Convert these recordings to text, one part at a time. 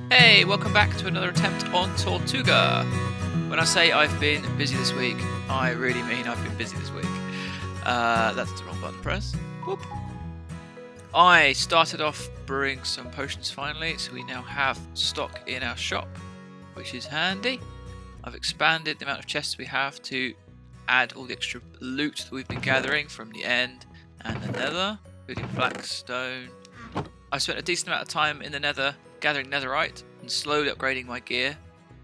Hey, welcome back to another attempt on Tortuga. When I say I've been busy this week, I really mean I've been busy this week. That's the wrong button to press. Whoop. I started off brewing some potions finally, so we now have stock in our shop, which is handy. I've expanded the amount of chests we have to add all the extra loot that we've been gathering from the end and the nether, including black stone. I spent a decent amount of time in the nether gathering netherite and slowly upgrading my gear.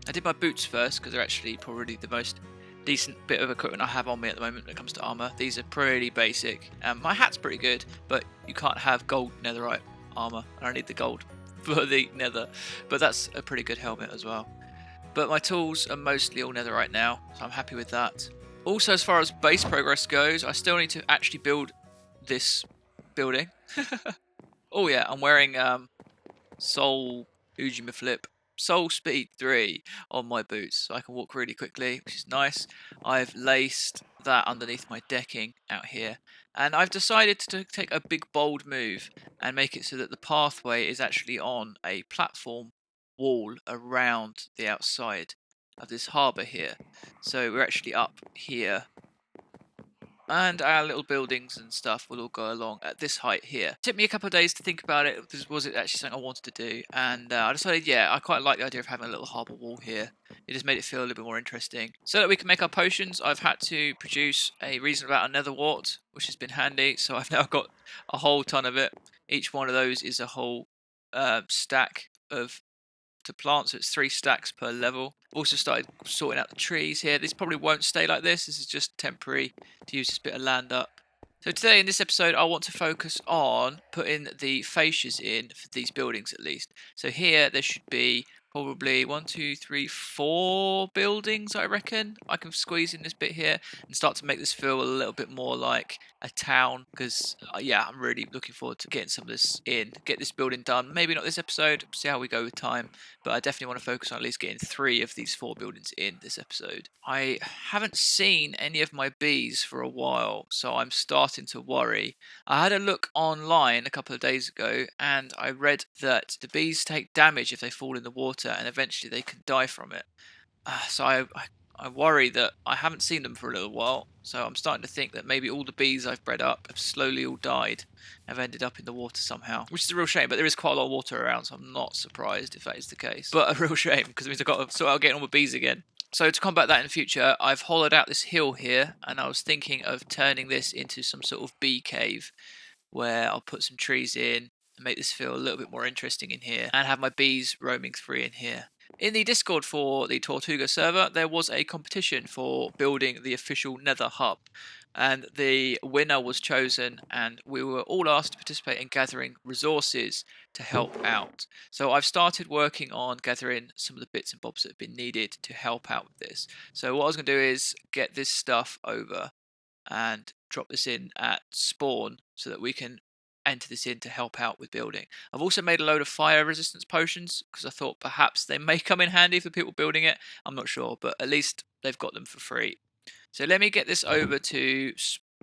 I did my boots first because they're actually probably the most decent bit of equipment I have on me at the moment when it comes to armor. These are pretty basic. My hat's pretty good, but you can't have gold netherite armor. I don't need the gold for the nether, but that's a pretty good helmet as well. But my tools are mostly all netherite now, so I'm happy with that. Also, as far as base progress goes, I still need to actually build this building. Oh yeah, I'm wearing Soul Ujima Flip Soul Speed 3 on my boots, so I can walk really quickly, which is nice. I've laced that underneath my decking out here, and I've decided to take a big bold move and make it so that the pathway is actually on a platform wall around the outside of this harbour here. So we're actually up here, and our little buildings and stuff will all go along at this height here. It took me a couple of days to think about it. Was it actually something I wanted to do? And I decided, yeah, I quite like the idea of having a little harbour wall here. It just made it feel a little bit more interesting. So that we can make our potions, I've had to produce a reasonable amount of nether wart, which has been handy. So I've now got a whole ton of it. Each one of those is a whole stack of to plant, so it's 3 stacks per level. Also started sorting out the trees here. This probably won't stay like this. This is just temporary to use this bit of land up. So today in this episode, I want to focus on putting the fascias in for these buildings at least. So here there should be probably 1, 2, 3, 4 buildings, I reckon. I can squeeze in this bit here and start to make this feel a little bit more like a town, because yeah, I'm really looking forward to getting some of this in, get this building done. Maybe not this episode, see how we go with time, but I definitely want to focus on at least getting 3 of these 4 buildings in this episode. I haven't seen any of my bees for a while, so I'm starting to worry. I had a look online a couple of days ago, and I read that the bees take damage if they fall in the water, and eventually they can die from it. So I worry that I haven't seen them for a little while, so I'm starting to think that maybe all the bees I've bred up have slowly all died, have ended up in the water somehow, which is a real shame, but there is quite a lot of water around, so I'm not surprised if that is the case. But a real shame, because it means I've got to sort out getting all my bees again. So to combat that in the future, I've hollowed out this hill here, and I was thinking of turning this into some sort of bee cave, where I'll put some trees in and make this feel a little bit more interesting in here, and have my bees roaming free in here. In the Discord for the Tortuga server, there was a competition for building the official Nether hub, and the winner was chosen, and we were all asked to participate in gathering resources to help out. So I've started working on gathering some of the bits and bobs that have been needed to help out with this. So what I was going to do is get this stuff over and drop this in at spawn so that we can enter this in to help out with building. I've also made a load of fire resistance potions because I thought perhaps they may come in handy for people building it. I'm not sure, but at least they've got them for free. So let me get this over to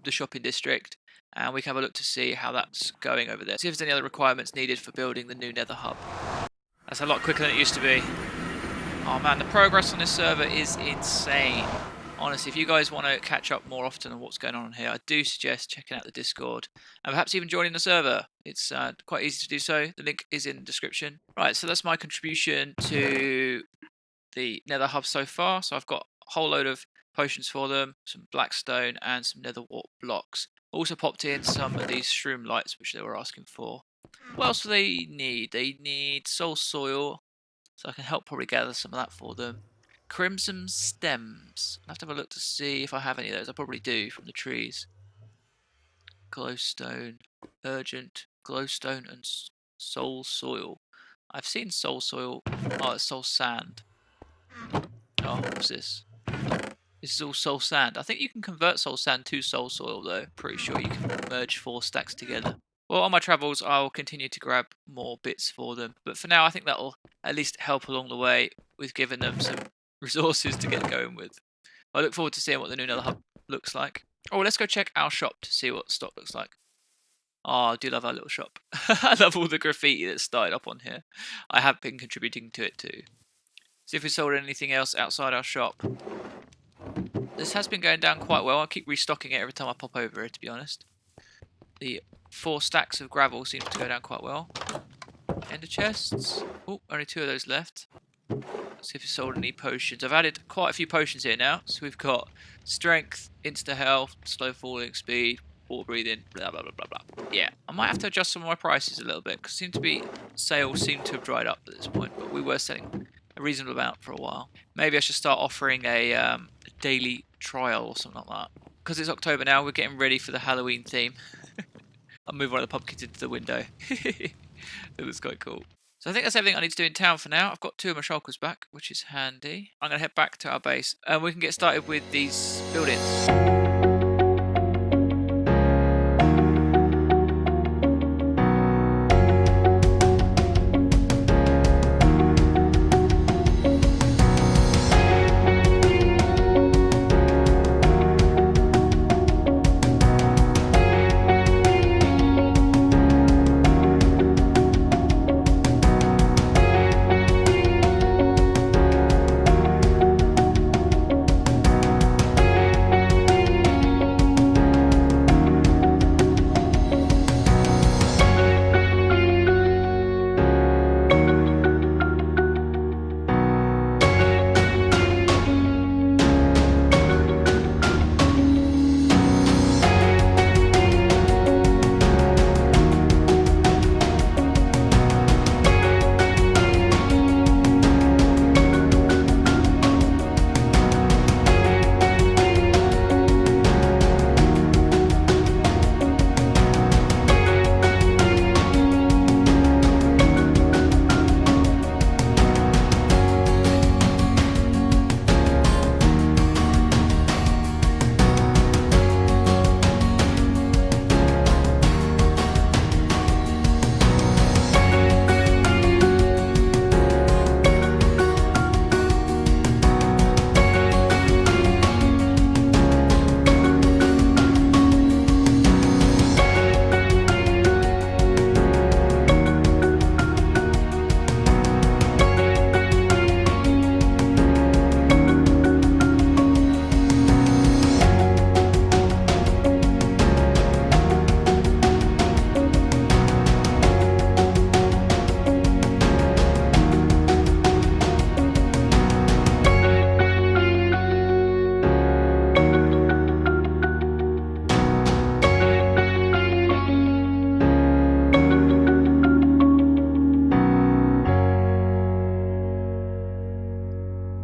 the shopping district, and we can have a look to see how that's going over there. See if there's any other requirements needed for building the new nether hub. That's a lot quicker than it used to be. Oh man, the progress on this server is insane. Honestly, if you guys want to catch up more often on what's going on here, I do suggest checking out the Discord and perhaps even joining the server. It's quite easy to do so. The link is in the description. Right, so that's my contribution to the nether hub so far. So I've got a whole load of potions for them, some black stone and some nether wart blocks. Also popped in some of these shroom lights which they were asking for. What else do they need? They need soul soil, so I can help probably gather some of that for them. Crimson stems. I'll have to have a look to see if I have any of those. I probably do from the trees. Glowstone, urgent, glowstone, and soul soil. I've seen soul soil. Oh, it's soul sand. Oh, what's this? This is all soul sand. I think you can convert soul sand to soul soil though. Pretty sure you can merge 4 stacks together. Well, on my travels, I'll continue to grab more bits for them. But for now, I think that'll at least help along the way with giving them some resources to get going with. I look forward to seeing what the new Nether Hub looks like. Oh, let's go check our shop to see what stock looks like. Oh, I do love our little shop. I love all the graffiti that's started up on here. I have been contributing to it too. See if we sold anything else outside our shop. This has been going down quite well. I keep restocking it every time I pop over it, to be honest. The 4 stacks of gravel seems to go down quite well. Ender chests. Oh, only 2 of those left. Let's see if we sold any potions. I've added quite a few potions here now. So we've got strength, insta health, slow falling speed, water breathing, blah blah blah blah blah. Yeah, I might have to adjust some of my prices a little bit because sales seem to have dried up at this point. But we were selling a reasonable amount for a while. Maybe I should start offering a daily trial or something like that. Because it's October now, we're getting ready for the Halloween theme. I'll move one of the pumpkins into the window. It looks quite cool. So I think that's everything I need to do in town for now. I've got 2 of my shulkers back, which is handy. I'm going to head back to our base and we can get started with these buildings.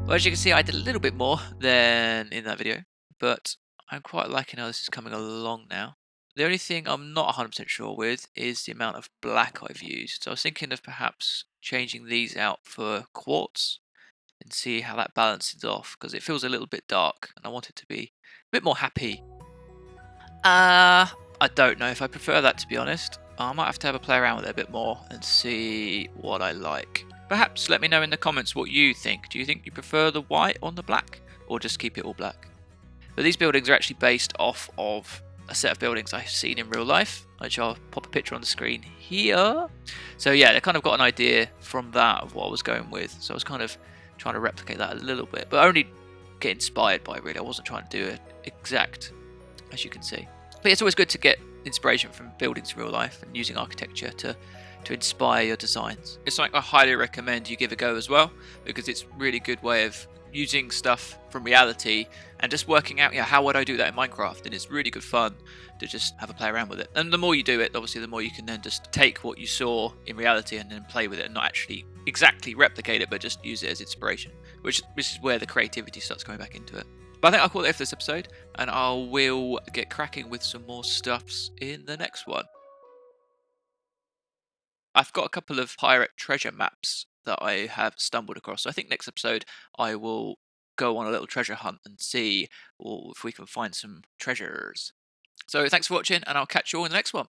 Well, as you can see, I did a little bit more than in that video, but I'm quite liking how this is coming along now. The only thing I'm not 100% sure with is the amount of black I've used. So I was thinking of perhaps changing these out for quartz and see how that balances off, because it feels a little bit dark and I want it to be a bit more happy. I don't know if I prefer that, to be honest. I might have to play around with it a bit more and see what I like. Perhaps let me know in the comments what you think. Do you think you prefer the white on the black, or just keep it all black? But these buildings are actually based off of a set of buildings I've seen in real life, which I'll pop a picture on the screen here. So yeah, they kind of got an idea from that of what I was going with. So I was kind of trying to replicate that a little bit, but only get inspired by it, really. I wasn't trying to do it exact, as you can see. But it's always good to get inspiration from buildings in real life and using architecture to inspire your designs. It's something I highly recommend you give a go as well, because it's a really good way of using stuff from reality and just working out, how would I do that in Minecraft? And it's really good fun to just have a play around with it. And the more you do it, obviously, the more you can then just take what you saw in reality and then play with it and not actually exactly replicate it, but just use it as inspiration, which is where the creativity starts coming back into it. But I think I'll call it for this episode, and I will get cracking with some more stuffs in the next one. I've got a couple of pirate treasure maps that I have stumbled across. So I think next episode I will go on a little treasure hunt and see if we can find some treasures. So thanks for watching, and I'll catch you all in the next one.